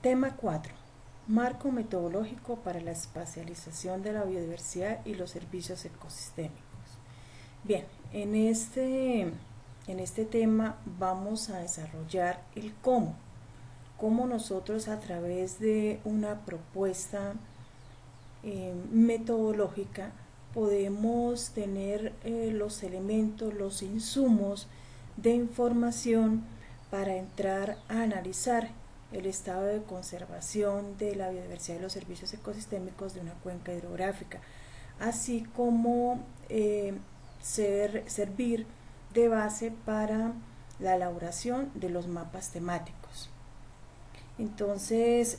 Tema 4. Marco metodológico para la espacialización de la biodiversidad y los servicios ecosistémicos. Bien, en este tema vamos a desarrollar el cómo nosotros a través de una propuesta metodológica podemos tener los elementos, los insumos de información para entrar a analizar el estado de conservación de la biodiversidad y los servicios ecosistémicos de una cuenca hidrográfica, así como servir de base para la elaboración de los mapas temáticos. Entonces,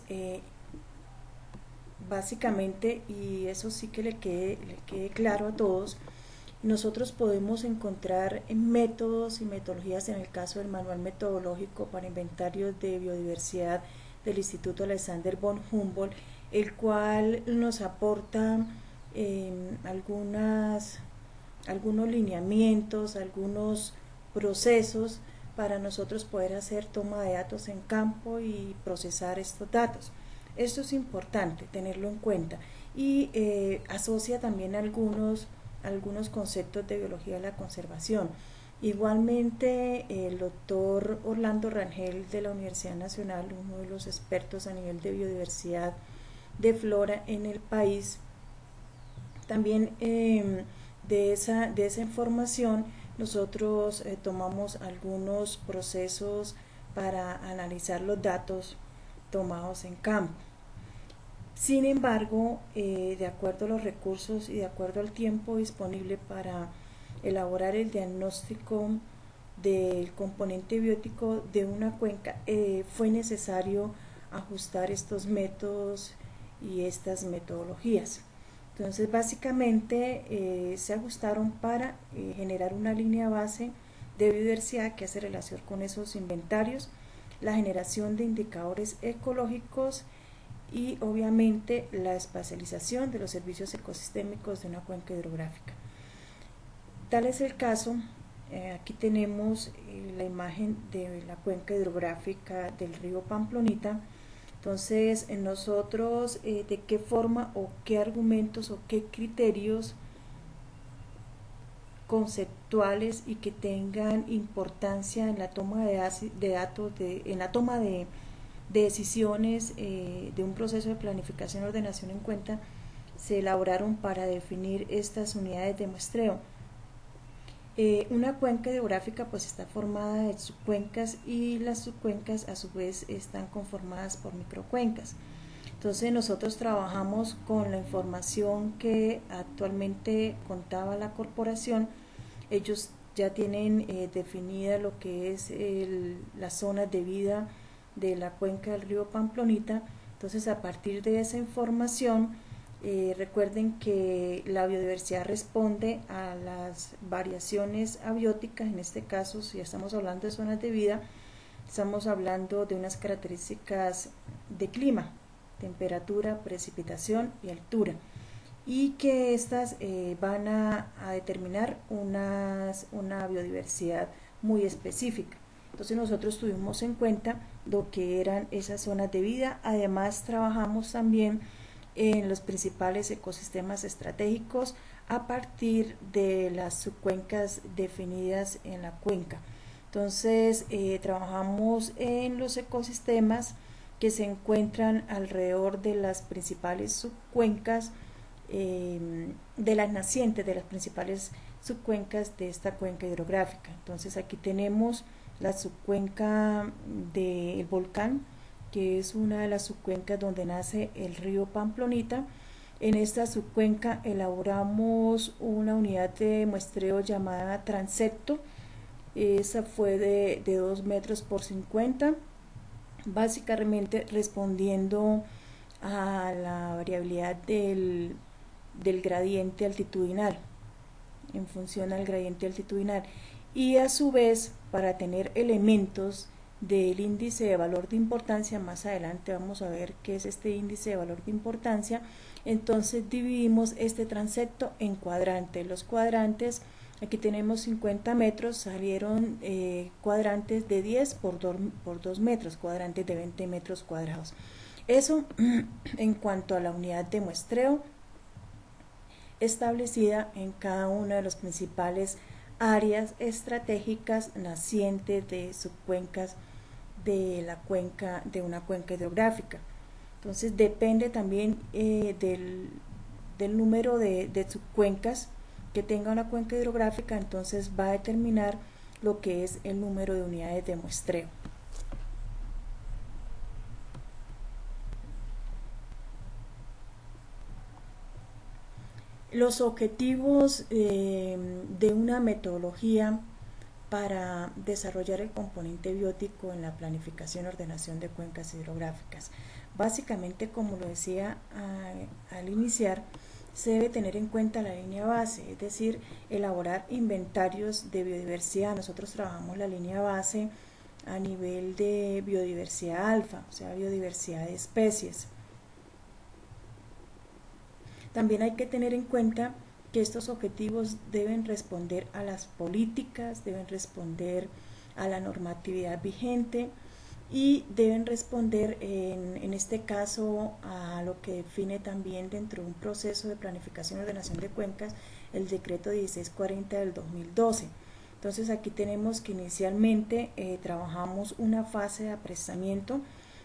básicamente, y eso sí que le quede claro a todos, nosotros podemos encontrar métodos y metodologías en el caso del manual metodológico para inventarios de biodiversidad del Instituto Alexander von Humboldt, el cual nos aporta algunos lineamientos, algunos procesos para nosotros poder hacer toma de datos en campo y procesar estos datos. Esto es importante tenerlo en cuenta y asocia también algunos conceptos de biología de la conservación. Igualmente, el doctor Orlando Rangel de la Universidad Nacional, uno de los expertos a nivel de biodiversidad de flora en el país, también de esa información nosotros tomamos algunos procesos para analizar los datos tomados en campo. Sin embargo, de acuerdo a los recursos y de acuerdo al tiempo disponible para elaborar el diagnóstico del componente biótico de una cuenca, fue necesario ajustar estos métodos y estas metodologías. Entonces, básicamente se ajustaron para generar una línea base de biodiversidad que hace relación con esos inventarios, la generación de indicadores ecológicos y obviamente la espacialización de los servicios ecosistémicos de una cuenca hidrográfica. Tal es el caso, aquí tenemos la imagen de la cuenca hidrográfica del río Pamplonita. Entonces, nosotros de qué forma o qué argumentos o qué criterios conceptuales y que tengan importancia en la toma de datos, en la toma de decisiones de un proceso de planificación y ordenación en cuenta se elaboraron para definir estas unidades de muestreo. Una cuenca hidrográfica pues está formada de subcuencas y las subcuencas a su vez están conformadas por microcuencas. Entonces nosotros trabajamos con la información que actualmente contaba la corporación. Ellos ya tienen definida lo que es las zonas de vida de la cuenca del río Pamplonita. Entonces, a partir de esa información, recuerden que la biodiversidad responde a las variaciones abióticas. En este caso, si estamos hablando de zonas de vida, estamos hablando de unas características de clima, temperatura, precipitación y altura, y que estas van a determinar una biodiversidad muy específica. Entonces nosotros tuvimos en cuenta lo que eran esas zonas de vida. Además trabajamos también en los principales ecosistemas estratégicos a partir de las subcuencas definidas en la cuenca. Entonces trabajamos en los ecosistemas que se encuentran alrededor de las principales subcuencas, de las nacientes de las principales subcuencas de esta cuenca hidrográfica. Entonces aquí tenemos la subcuenca del volcán, que es una de las subcuencas donde nace el río Pamplonita. En esta subcuenca elaboramos una unidad de muestreo llamada transepto. Esa fue de 2 metros por 50, básicamente respondiendo a la variabilidad del gradiente altitudinal, en función al gradiente altitudinal, y a su vez para tener elementos del índice de valor de importancia. Más adelante vamos a ver qué es este índice de valor de importancia. Entonces dividimos este transepto en cuadrantes. Los cuadrantes Aquí tenemos 50 metros, salieron cuadrantes de 10 por 2 metros, cuadrantes de 20 metros cuadrados. Eso en cuanto a la unidad de muestreo establecida en cada una de las principales áreas estratégicas nacientes de subcuencas de una cuenca hidrográfica. Entonces depende también del número de subcuencas que tenga una cuenca hidrográfica, entonces va a determinar lo que es el número de unidades de muestreo. Los objetivos de una metodología para desarrollar el componente biótico en la planificación y ordenación de cuencas hidrográficas. Básicamente, como lo decía al iniciar, se debe tener en cuenta la línea base, es decir, elaborar inventarios de biodiversidad. Nosotros trabajamos la línea base a nivel de biodiversidad alfa, o sea, biodiversidad de especies. También hay que tener en cuenta que estos objetivos deben responder a las políticas, deben responder a la normatividad vigente y deben responder en este caso a lo que define también dentro de un proceso de planificación y ordenación de cuencas el decreto 1640 del 2012. Entonces aquí tenemos que inicialmente trabajamos una fase de aprestamiento.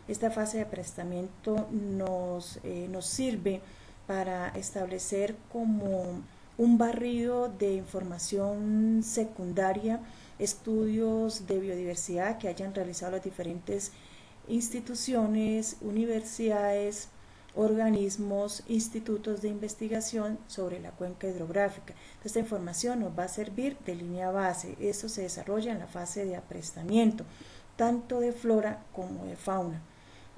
Esta fase de aprestamiento nos sirve para establecer como un barrido de información secundaria, estudios de biodiversidad que hayan realizado las diferentes instituciones, universidades, organismos, institutos de investigación sobre la cuenca hidrográfica. Esta información nos va a servir de línea base. Esto se desarrolla en la fase de aprestamiento, tanto de flora como de fauna.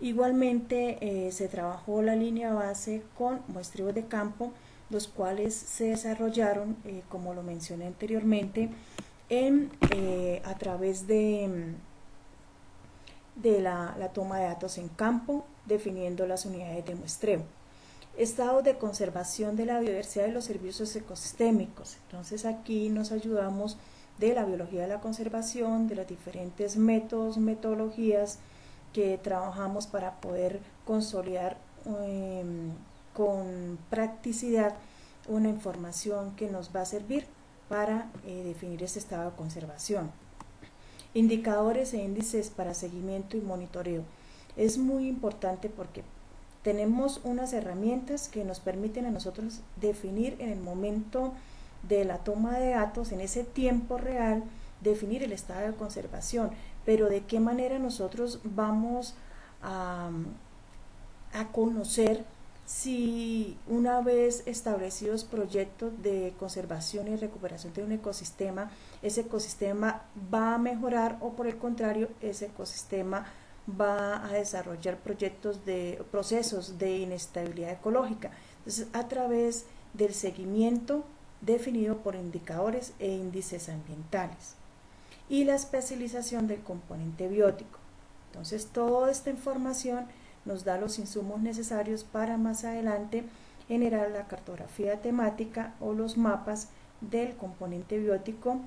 Igualmente se trabajó la línea base con muestreos de campo, los cuales se desarrollaron, como lo mencioné anteriormente, a través de la toma de datos en campo, definiendo las unidades de muestreo. Estados de conservación de la biodiversidad y los servicios ecosistémicos. Entonces aquí nos ayudamos de la biología de la conservación, de los diferentes métodos, metodologías que trabajamos para poder consolidar con practicidad una información que nos va a servir para definir este estado de conservación. Indicadores e índices para seguimiento y monitoreo. Es muy importante porque tenemos unas herramientas que nos permiten a nosotros definir en el momento de la toma de datos, en ese tiempo real, definir el estado de conservación, pero de qué manera nosotros vamos a conocer si una vez establecidos proyectos de conservación y recuperación de un ecosistema, ese ecosistema va a mejorar o por el contrario, ese ecosistema va a desarrollar procesos de inestabilidad ecológica. Entonces, a través del seguimiento definido por indicadores e índices ambientales y la especialización del componente biótico. Entonces, toda esta información nos da los insumos necesarios para más adelante generar la cartografía temática o los mapas del componente biótico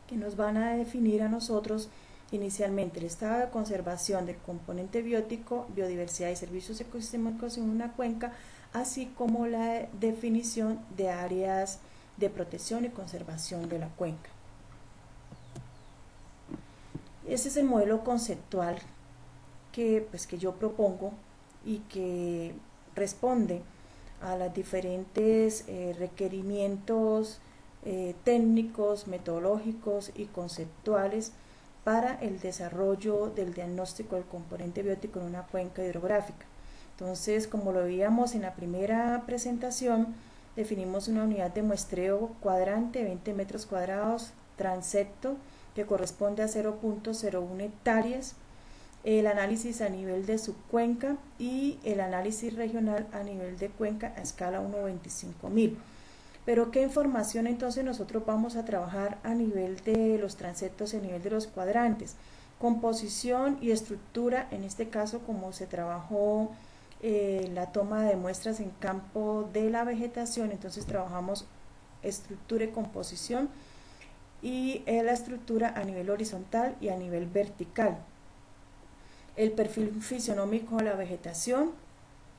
que nos van a definir a nosotros inicialmente el estado de conservación del componente biótico, biodiversidad y servicios ecosistémicos en una cuenca, así como la definición de áreas de protección y conservación de la cuenca. Ese es el modelo conceptual que yo propongo y que responde a los diferentes requerimientos técnicos, metodológicos y conceptuales para el desarrollo del diagnóstico del componente biótico en una cuenca hidrográfica. Entonces, como lo veíamos en la primera presentación, definimos una unidad de muestreo cuadrante, 20 metros cuadrados, transecto, que corresponde a 0.01 hectáreas, el análisis a nivel de subcuenca y el análisis regional a nivel de cuenca a escala 1/25.000. Pero ¿qué información entonces nosotros vamos a trabajar a nivel de los transectos, a nivel de los cuadrantes? Composición y estructura, en este caso como se trabajó la toma de muestras en campo de la vegetación, entonces trabajamos estructura y composición, y la estructura a nivel horizontal y a nivel vertical. El perfil fisionómico de la vegetación,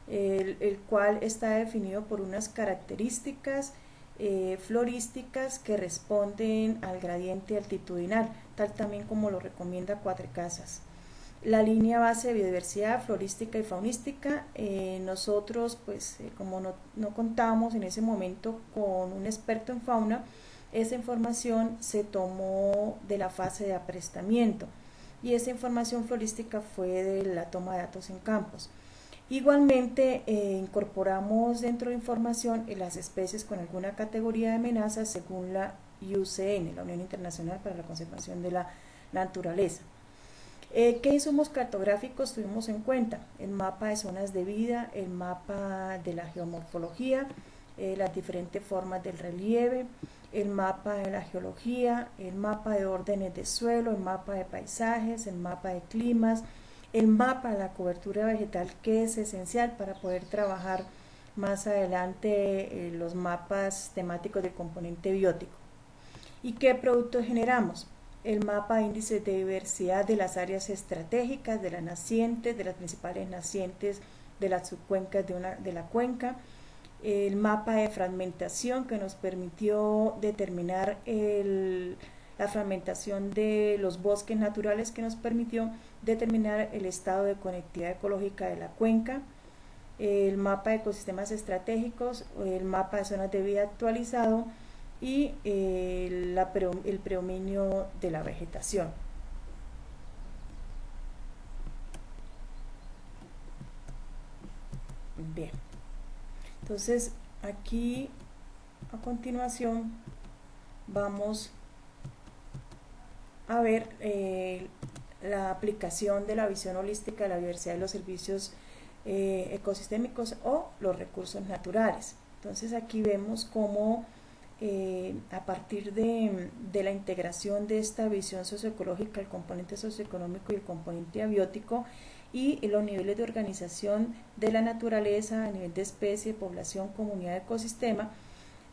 el cual está definido por unas características florísticas que responden al gradiente altitudinal, tal también como lo recomienda Cuatrecasas. La línea base de biodiversidad florística y faunística, nosotros pues como no contábamos en ese momento con un experto en fauna, esa información se tomó de la fase de aprestamiento y esa información florística fue de la toma de datos en campos. Igualmente incorporamos dentro de información las especies con alguna categoría de amenaza según la IUCN, la Unión Internacional para la Conservación de la Naturaleza. ¿Qué insumos cartográficos tuvimos en cuenta? El mapa de zonas de vida, el mapa de la geomorfología, las diferentes formas del relieve, el mapa de la geología, el mapa de órdenes de suelo, el mapa de paisajes, el mapa de climas, el mapa de la cobertura vegetal, que es esencial para poder trabajar más adelante los mapas temáticos del componente biótico. ¿Y qué productos generamos? El mapa de índices de diversidad de las áreas estratégicas, de las nacientes, de las principales nacientes, de las subcuencas de la cuenca, el mapa de fragmentación que nos permitió determinar la fragmentación de los bosques naturales, que nos permitió determinar el estado de conectividad ecológica de la cuenca, el mapa de ecosistemas estratégicos, el mapa de zonas de vida actualizado y el predominio de la vegetación. Bien, entonces aquí a continuación vamos a ver la aplicación de la visión holística de la diversidad de los servicios ecosistémicos o los recursos naturales. Entonces aquí vemos cómo a partir de la integración de esta visión socioecológica, el componente socioeconómico y el componente abiótico, y los niveles de organización de la naturaleza a nivel de especie, población, comunidad, ecosistema,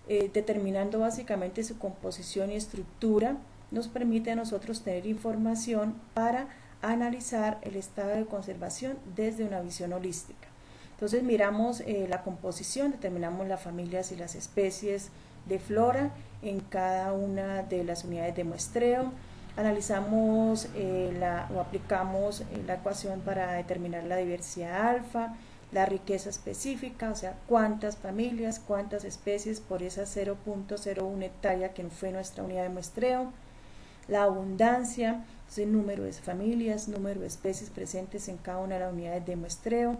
determinando básicamente su composición y estructura, nos permite a nosotros tener información para analizar el estado de conservación desde una visión holística. Entonces miramos la composición, determinamos las familias y las especies de flora en cada una de las unidades de muestreo, analizamos o aplicamos la ecuación para determinar la diversidad alfa, la riqueza específica, o sea, cuántas familias, cuántas especies por esa 0.01 hectárea que fue nuestra unidad de muestreo, la abundancia, el número de familias, número de especies presentes en cada una de las unidades de muestreo.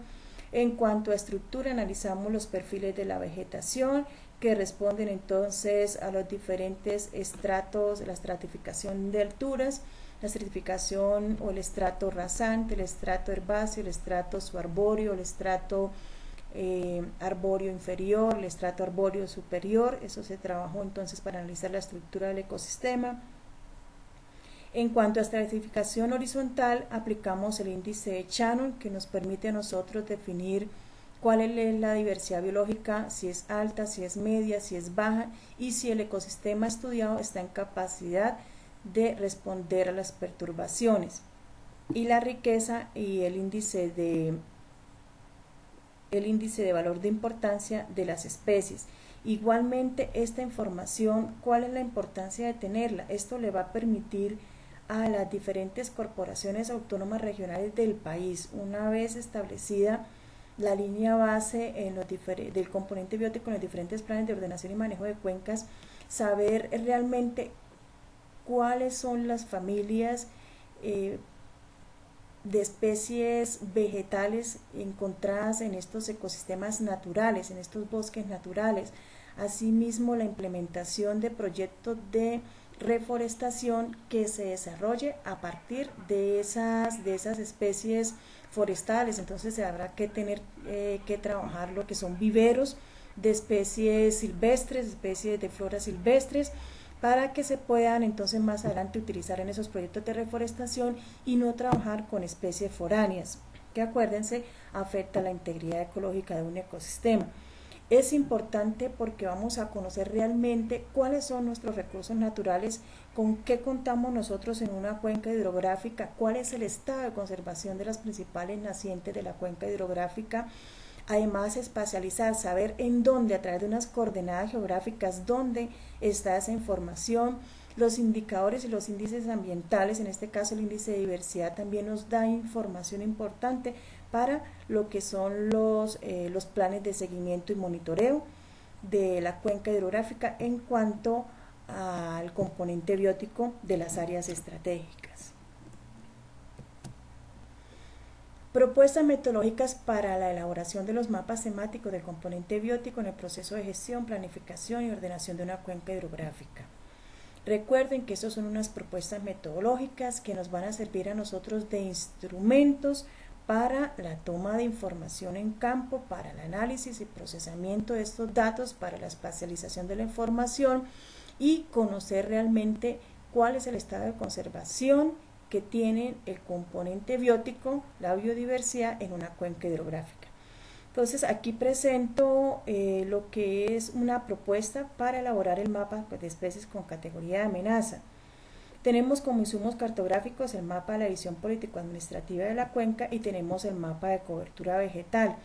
En cuanto a estructura, analizamos los perfiles de la vegetación que responden entonces a los diferentes estratos, la estratificación de alturas, la estratificación o el estrato rasante, el estrato herbáceo, el estrato subarbóreo, el estrato arbóreo inferior, el estrato arbóreo superior. Eso se trabajó entonces para analizar la estructura del ecosistema. En cuanto a estratificación horizontal, aplicamos el índice de Shannon, que nos permite a nosotros definir cuál es la diversidad biológica, si es alta, si es media, si es baja, y si el ecosistema estudiado está en capacidad de responder a las perturbaciones. Y la riqueza y el índice de valor de importancia de las especies. Igualmente, esta información, ¿cuál es la importancia de tenerla? Esto le va a permitir a las diferentes corporaciones autónomas regionales del país, una vez establecida la línea base del componente biótico en los diferentes planes de ordenación y manejo de cuencas, saber realmente cuáles son las familias de especies vegetales encontradas en estos ecosistemas naturales, en estos bosques naturales. Asimismo, la implementación de proyectos de reforestación que se desarrolle a partir de esas especies forestales. Entonces se habrá que tener que trabajar lo que son viveros de especies silvestres, especies de flora silvestres, para que se puedan entonces más adelante utilizar en esos proyectos de reforestación y no trabajar con especies foráneas, que acuérdense afecta la integridad ecológica de un ecosistema. Es importante porque vamos a conocer realmente cuáles son nuestros recursos naturales, con qué contamos nosotros en una cuenca hidrográfica, cuál es el estado de conservación de las principales nacientes de la cuenca hidrográfica. Además, espacializar, saber en dónde, a través de unas coordenadas geográficas, dónde está esa información. Los indicadores y los índices ambientales, en este caso el índice de diversidad, también nos da información importante para lo que son los planes de seguimiento y monitoreo de la cuenca hidrográfica en cuanto al componente biótico de las áreas estratégicas. Propuestas metodológicas para la elaboración de los mapas temáticos del componente biótico en el proceso de gestión, planificación y ordenación de una cuenca hidrográfica. Recuerden que estas son unas propuestas metodológicas que nos van a servir a nosotros de instrumentos para la toma de información en campo, para el análisis y procesamiento de estos datos, para la espacialización de la información y conocer realmente cuál es el estado de conservación que tiene el componente biótico, la biodiversidad en una cuenca hidrográfica. Entonces aquí presento lo que es una propuesta para elaborar el mapa de especies con categoría de amenaza. Tenemos como insumos cartográficos el mapa de la visión político-administrativa de la cuenca y tenemos el mapa de cobertura vegetal.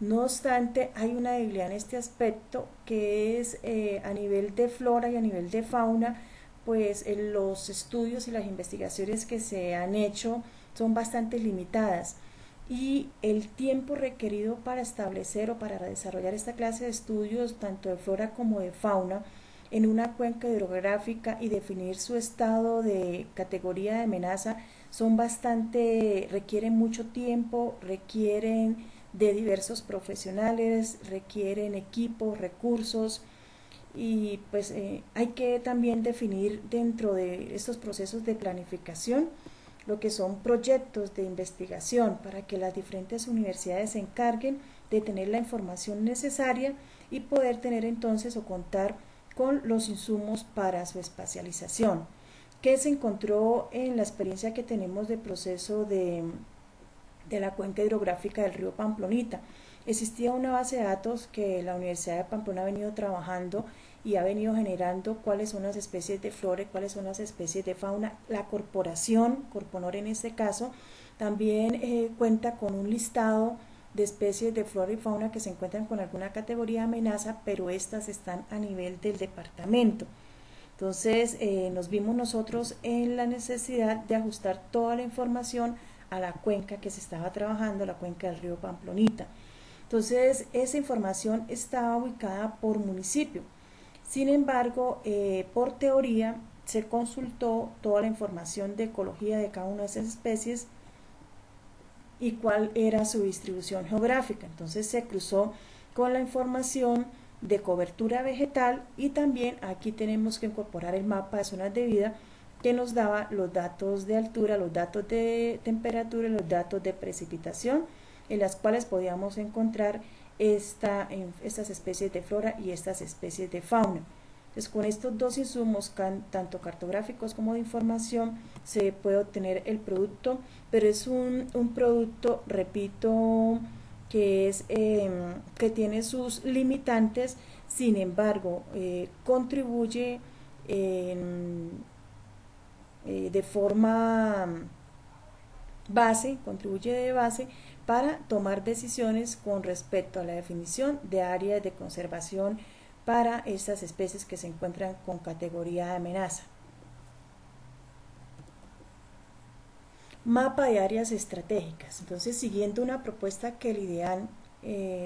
No obstante, hay una debilidad en este aspecto que es a nivel de flora y a nivel de fauna, pues los estudios y las investigaciones que se han hecho son bastante limitadas y el tiempo requerido para establecer o para desarrollar esta clase de estudios, tanto de flora como de fauna, en una cuenca hidrográfica y definir su estado de categoría de amenaza requieren mucho tiempo, requieren de diversos profesionales, requieren equipos, recursos y pues hay que también definir dentro de estos procesos de planificación lo que son proyectos de investigación para que las diferentes universidades se encarguen de tener la información necesaria y poder tener entonces o contar con los insumos para su espacialización. ¿Qué se encontró en la experiencia que tenemos de proceso de la cuenca hidrográfica del río Pamplonita? Existía una base de datos que la Universidad de Pamplona ha venido trabajando y ha venido generando cuáles son las especies de flora y cuáles son las especies de fauna. La corporación, Corponor en este caso, también cuenta con un listado de especies de flora y fauna que se encuentran con alguna categoría de amenaza, pero estas están a nivel del departamento. Entonces nos vimos nosotros en la necesidad de ajustar toda la información a la cuenca que se estaba trabajando, la cuenca del río Pamplonita. Entonces esa información estaba ubicada por municipio. Sin embargo, por teoría se consultó toda la información de ecología de cada una de esas especies y cuál era su distribución geográfica. Entonces se cruzó con la información de cobertura vegetal y también aquí tenemos que incorporar el mapa de zonas de vida que nos daba los datos de altura, los datos de temperatura y los datos de precipitación en las cuales podíamos encontrar estas especies de flora y estas especies de fauna. Entonces, con estos dos insumos, tanto cartográficos como de información, se puede obtener el producto, pero es un producto, repito, que tiene sus limitantes, sin embargo, contribuye de forma contribuye de base para tomar decisiones con respecto a la definición de áreas de conservación para estas especies que se encuentran con categoría de amenaza. Mapa de áreas estratégicas. Entonces, siguiendo una propuesta que el IDEAN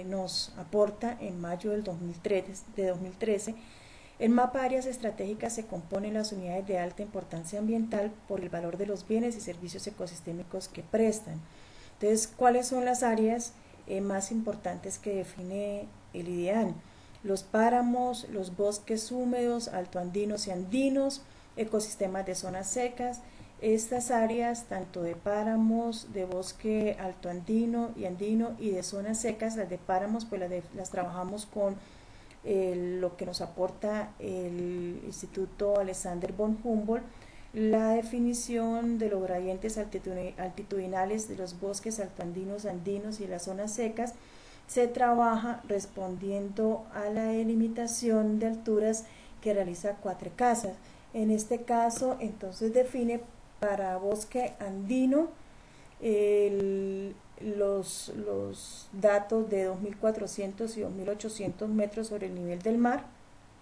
nos aporta en mayo del 2013, el mapa de áreas estratégicas se compone en las unidades de alta importancia ambiental por el valor de los bienes y servicios ecosistémicos que prestan. Entonces, ¿cuáles son las áreas más importantes que define el IDEAN? Los páramos, los bosques húmedos, altoandinos y andinos, ecosistemas de zonas secas. Estas áreas, tanto de páramos, de bosque altoandino y andino y de zonas secas, las de páramos, pues las trabajamos con lo que nos aporta el Instituto Alexander von Humboldt, la definición de los gradientes altitudinales de los bosques altoandinos, andinos y las zonas secas. se trabaja respondiendo a la delimitación de alturas que realiza Cuatrecasas. En este caso, entonces define para bosque andino los datos de 2.400 y 2.800 metros sobre el nivel del mar,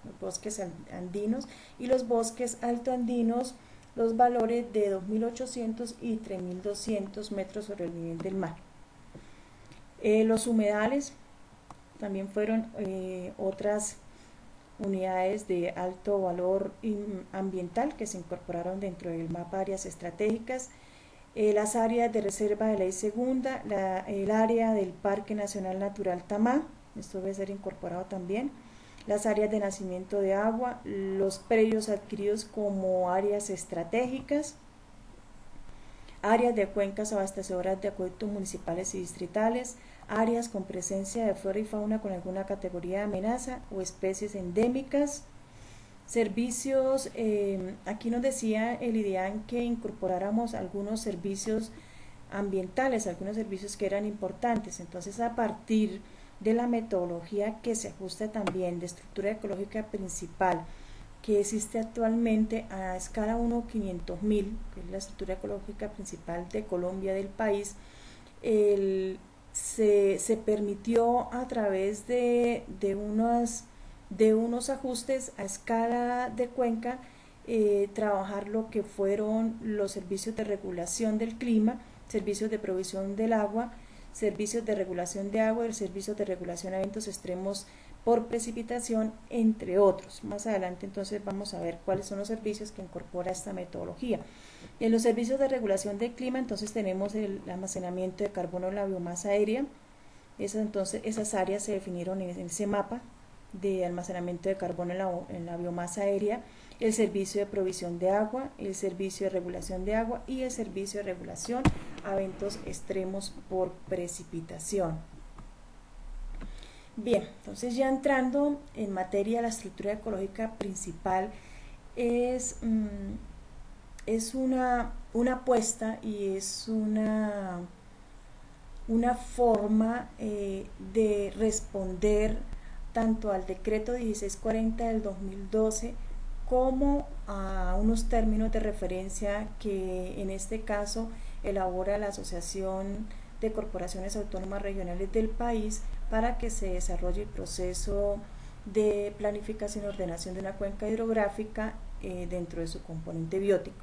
los bosques andinos, y los bosques altoandinos, los valores de 2.800 y 3.200 metros sobre el nivel del mar. Los humedales también fueron otras unidades de alto valor ambiental que se incorporaron dentro del mapa de áreas estratégicas. Las áreas de reserva de ley segunda, el área del Parque Nacional Natural Tamá, esto debe ser incorporado también, las áreas de nacimiento de agua, los predios adquiridos como áreas estratégicas, áreas de cuencas abastecedoras de acueductos municipales y distritales, áreas con presencia de flora y fauna con alguna categoría de amenaza o especies endémicas, servicios. Aquí nos decía el IDEAN que incorporáramos algunos servicios ambientales, algunos servicios que eran importantes. Entonces, a partir de la metodología que se ajusta también de estructura ecológica principal que existe actualmente a escala 1/500.000, que es la estructura ecológica principal de Colombia, del país, se permitió a través de unos ajustes a escala de cuenca trabajar lo que fueron los servicios de regulación del clima, servicios de provisión del agua, servicios de regulación de agua, el servicio de regulación de eventos extremos por precipitación, entre otros. Más adelante entonces vamos a ver cuáles son los servicios que incorpora esta metodología. En los servicios de regulación del clima entonces tenemos el almacenamiento de carbono en la biomasa aérea. Esas áreas se definieron en ese mapa de almacenamiento de carbono en la biomasa aérea, el servicio de provisión de agua, el servicio de regulación de agua y el servicio de regulación a eventos extremos por precipitación. Bien, entonces ya entrando en materia, la estructura ecológica principal es una apuesta y es una forma de responder tanto al decreto 1640 del 2012 como a unos términos de referencia que en este caso elabora la Asociación de Corporaciones Autónomas Regionales del país para que se desarrolle el proceso de planificación y ordenación de una cuenca hidrográfica dentro de su componente biótico.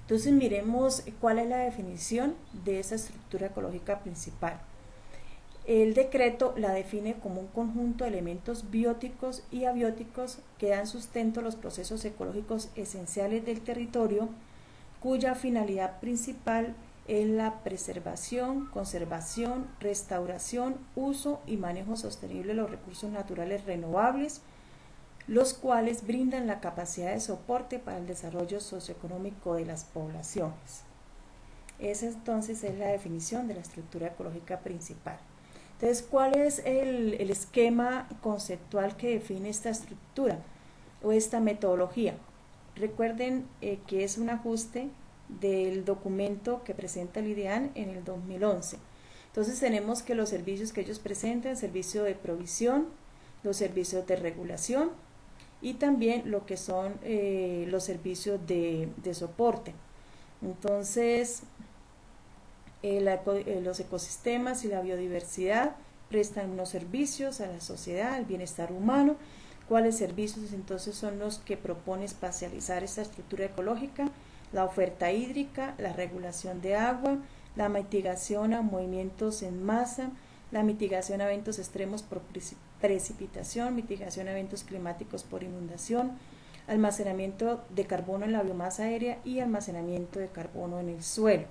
Entonces miremos cuál es la definición de esa estructura ecológica principal. El decreto la define como un conjunto de elementos bióticos y abióticos que dan sustento a los procesos ecológicos esenciales del territorio, cuya finalidad principal es la preservación, conservación, restauración, uso y manejo sostenible de los recursos naturales renovables, los cuales brindan la capacidad de soporte para el desarrollo socioeconómico de las poblaciones. Esa entonces es la definición de la estructura ecológica principal. Entonces, ¿cuál es el esquema conceptual que define esta estructura o esta metodología? Recuerden que es un ajuste del documento que presenta el IDEAN en el 2011. Entonces tenemos que los servicios que ellos presentan, servicio de provisión, los servicios de regulación y también lo que son los servicios de soporte. Entonces los ecosistemas y la biodiversidad prestan unos servicios a la sociedad, al bienestar humano. ¿Cuáles servicios entonces son los que propone espacializar esta estructura ecológica? La oferta hídrica, la regulación de agua, la mitigación a movimientos en masa, la mitigación a eventos extremos por precipitación, mitigación a eventos climáticos por inundación, almacenamiento de carbono en la biomasa aérea y almacenamiento de carbono en el suelo.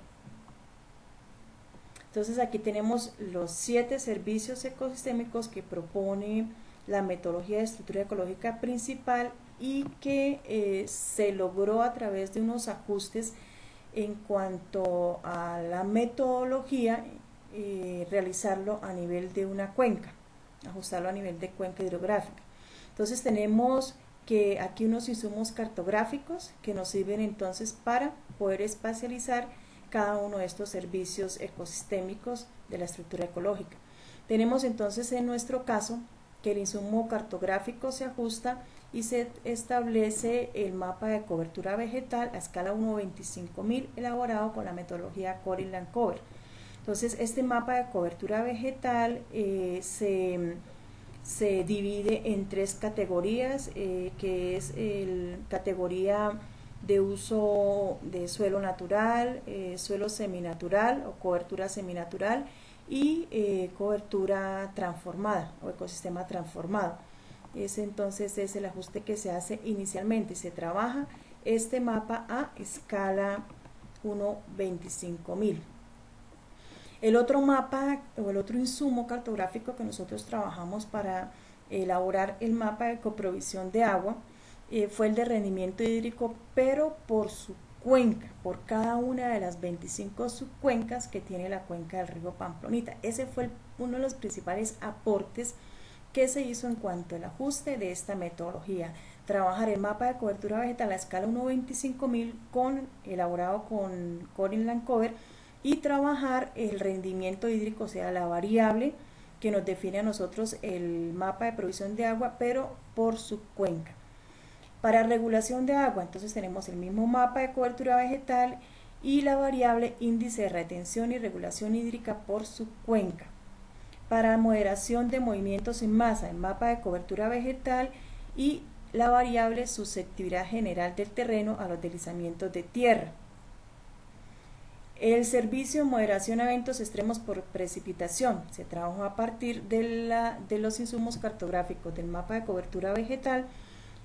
Entonces aquí tenemos los 7 servicios ecosistémicos que propone la metodología de estructura ecológica principal y que se logró a través de unos ajustes en cuanto a la metodología, realizarlo a nivel de una cuenca, ajustarlo a nivel de cuenca hidrográfica. Entonces tenemos que aquí unos insumos cartográficos que nos sirven entonces para poder espacializar cada uno de estos servicios ecosistémicos de la estructura ecológica. Tenemos entonces en nuestro caso que el insumo cartográfico se ajusta y se establece el mapa de cobertura vegetal a escala 1/25.000 elaborado con la metodología Corin-Lancover. Entonces este mapa de cobertura vegetal se divide en tres categorías, que es categoría de uso de suelo natural, suelo seminatural o cobertura seminatural y cobertura transformada o ecosistema transformado. Ese entonces es el ajuste que se hace inicialmente. Se trabaja este mapa a escala 1/25.000. El otro mapa o el otro insumo cartográfico que nosotros trabajamos para elaborar el mapa de coprovisión de agua fue el de rendimiento hídrico, pero por su cuenca, por cada una de las 25 subcuencas que tiene la cuenca del río Pamplonita. Ese fue uno de los principales aportes que se hizo en cuanto al ajuste de esta metodología. Trabajar el mapa de cobertura vegetal a escala 1/25.000 elaborado con Corin-Lancover, y trabajar el rendimiento hídrico, o sea, la variable que nos define a nosotros el mapa de provisión de agua, pero por su cuenca. Para regulación de agua, entonces tenemos el mismo mapa de cobertura vegetal y la variable índice de retención y regulación hídrica por su cuenca. Para moderación de movimientos en masa, el mapa de cobertura vegetal y la variable susceptibilidad general del terreno a los deslizamientos de tierra. El servicio de moderación a eventos extremos por precipitación se trabajó a partir de los insumos cartográficos del mapa de cobertura vegetal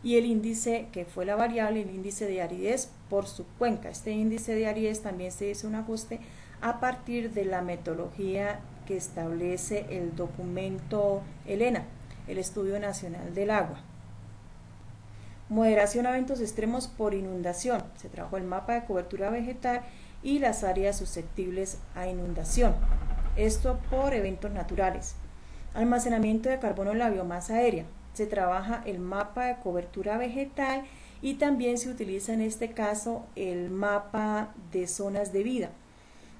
y el índice, que fue la variable, el índice de aridez por subcuenca. Este índice de aridez también se hizo un ajuste a partir de la metodología que establece el documento ELENA, el Estudio Nacional del Agua. Moderación a eventos extremos por inundación. Se trabajó el mapa de cobertura vegetal y las áreas susceptibles a inundación. Esto por eventos naturales. Almacenamiento de carbono en la biomasa aérea. Se trabaja el mapa de cobertura vegetal y también se utiliza en este caso el mapa de zonas de vida.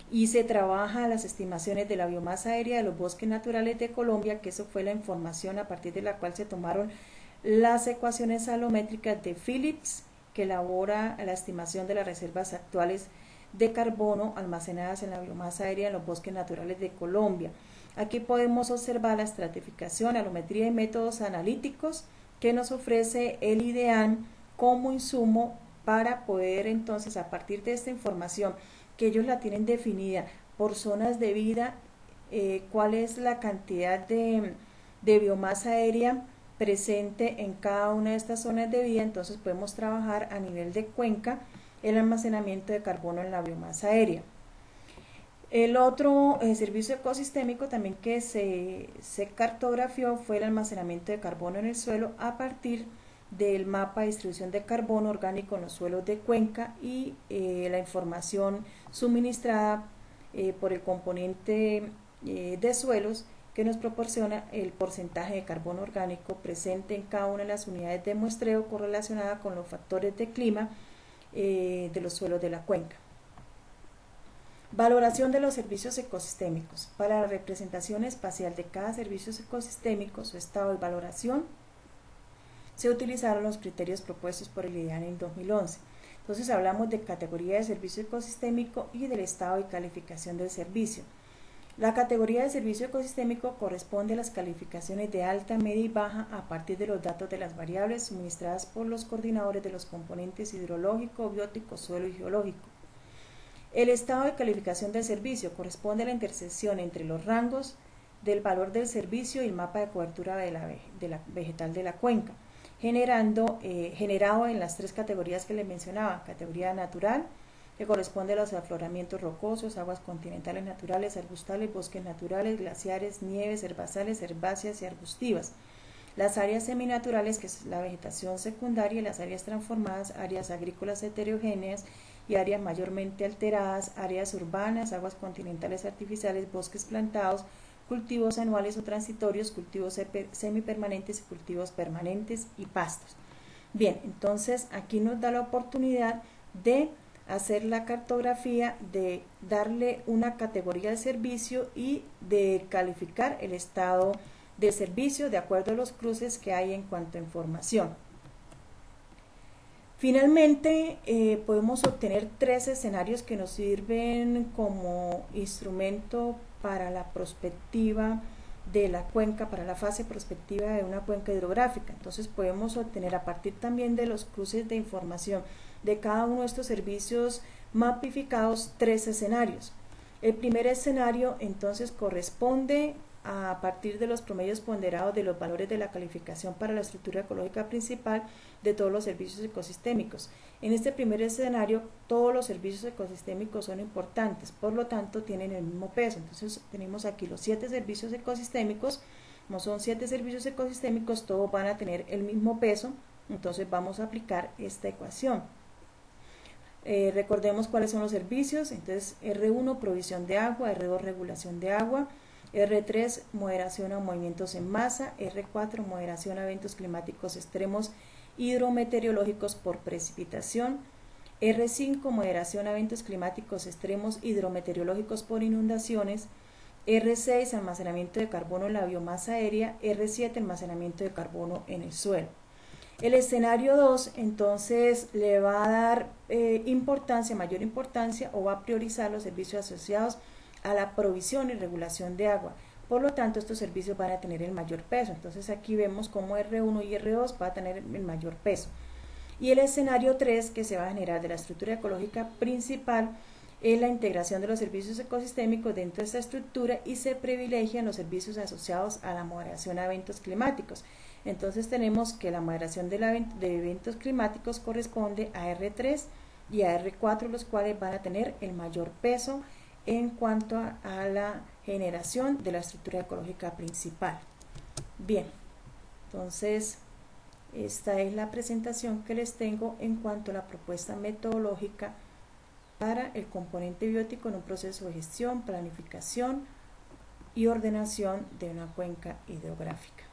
Y se trabaja las estimaciones de la biomasa aérea de los bosques naturales de Colombia, que eso fue la información a partir de la cual se tomaron las ecuaciones salométricas de Phillips, que elabora la estimación de las reservas actuales de carbono almacenadas en la biomasa aérea en los bosques naturales de Colombia. Aquí podemos observar la estratificación, alometría y métodos analíticos que nos ofrece el IDEAN como insumo para poder entonces, a partir de esta información que ellos la tienen definida por zonas de vida, cuál es la cantidad de biomasa aérea presente en cada una de estas zonas de vida. Entonces podemos trabajar a nivel de cuenca el almacenamiento de carbono en la biomasa aérea. El otro servicio ecosistémico también que se cartografió fue el almacenamiento de carbono en el suelo a partir del mapa de distribución de carbono orgánico en los suelos de cuenca y la información suministrada por el componente de suelos, que nos proporciona el porcentaje de carbono orgánico presente en cada una de las unidades de muestreo correlacionada con los factores de clima de los suelos de la cuenca. Valoración de los servicios ecosistémicos. Para la representación espacial de cada servicio ecosistémico, su estado de valoración, se utilizaron los criterios propuestos por el IDEAN en 2011. Entonces hablamos de categoría de servicio ecosistémico y del estado de calificación del servicio. La categoría de servicio ecosistémico corresponde a las calificaciones de alta, media y baja a partir de los datos de las variables suministradas por los coordinadores de los componentes hidrológico, biótico, suelo y geológico. El estado de calificación del servicio corresponde a la intersección entre los rangos del valor del servicio y el mapa de cobertura de la vegetal de la cuenca, generado en las tres categorías que les mencionaba: categoría natural, que corresponde a los afloramientos rocosos, aguas continentales naturales, arbustales, bosques naturales, glaciares, nieves, herbazales, herbáceas y arbustivas. Las áreas seminaturales, que es la vegetación secundaria, y las áreas transformadas, áreas agrícolas heterogéneas y áreas mayormente alteradas, áreas urbanas, aguas continentales artificiales, bosques plantados, cultivos anuales o transitorios, cultivos semipermanentes y cultivos permanentes y pastos. Bien, entonces aquí nos da la oportunidad de hacer la cartografía, de darle una categoría de servicio y de calificar el estado del servicio de acuerdo a los cruces que hay en cuanto a información. Finalmente, podemos obtener 3 escenarios que nos sirven como instrumento para la prospectiva de la cuenca, para la fase prospectiva de una cuenca hidrográfica. Entonces podemos obtener, a partir también de los cruces de información de cada uno de estos servicios mapificados, 3 escenarios. El primer escenario entonces corresponde a partir de los promedios ponderados de los valores de la calificación para la estructura ecológica principal de todos los servicios ecosistémicos. En este primer escenario, todos los servicios ecosistémicos son importantes, por lo tanto tienen el mismo peso. Entonces tenemos aquí los 7 servicios ecosistémicos. Como son 7 servicios ecosistémicos, todos van a tener el mismo peso. Entonces vamos a aplicar esta ecuación. Recordemos cuáles son los servicios. Entonces R1, provisión de agua; R2, regulación de agua; R3, moderación a movimientos en masa; R4, moderación a eventos climáticos extremos hidrometeorológicos por precipitación; R5, moderación a eventos climáticos extremos hidrometeorológicos por inundaciones; R6, almacenamiento de carbono en la biomasa aérea; R7, almacenamiento de carbono en el suelo. El escenario 2 entonces le va a dar mayor importancia, o va a priorizar los servicios asociados a la provisión y regulación de agua. Por lo tanto, estos servicios van a tener el mayor peso. Entonces aquí vemos cómo R1 y R2 va a tener el mayor peso. Y el escenario 3, que se va a generar de la estructura ecológica principal, es la integración de los servicios ecosistémicos dentro de esta estructura, y se privilegian los servicios asociados a la moderación a eventos climáticos. Entonces tenemos que la moderación de eventos climáticos corresponde a R3 y a R4, los cuales van a tener el mayor peso en cuanto a la generación de la estructura ecológica principal. Bien, entonces esta es la presentación que les tengo en cuanto a la propuesta metodológica para el componente biótico en un proceso de gestión, planificación y ordenación de una cuenca hidrográfica.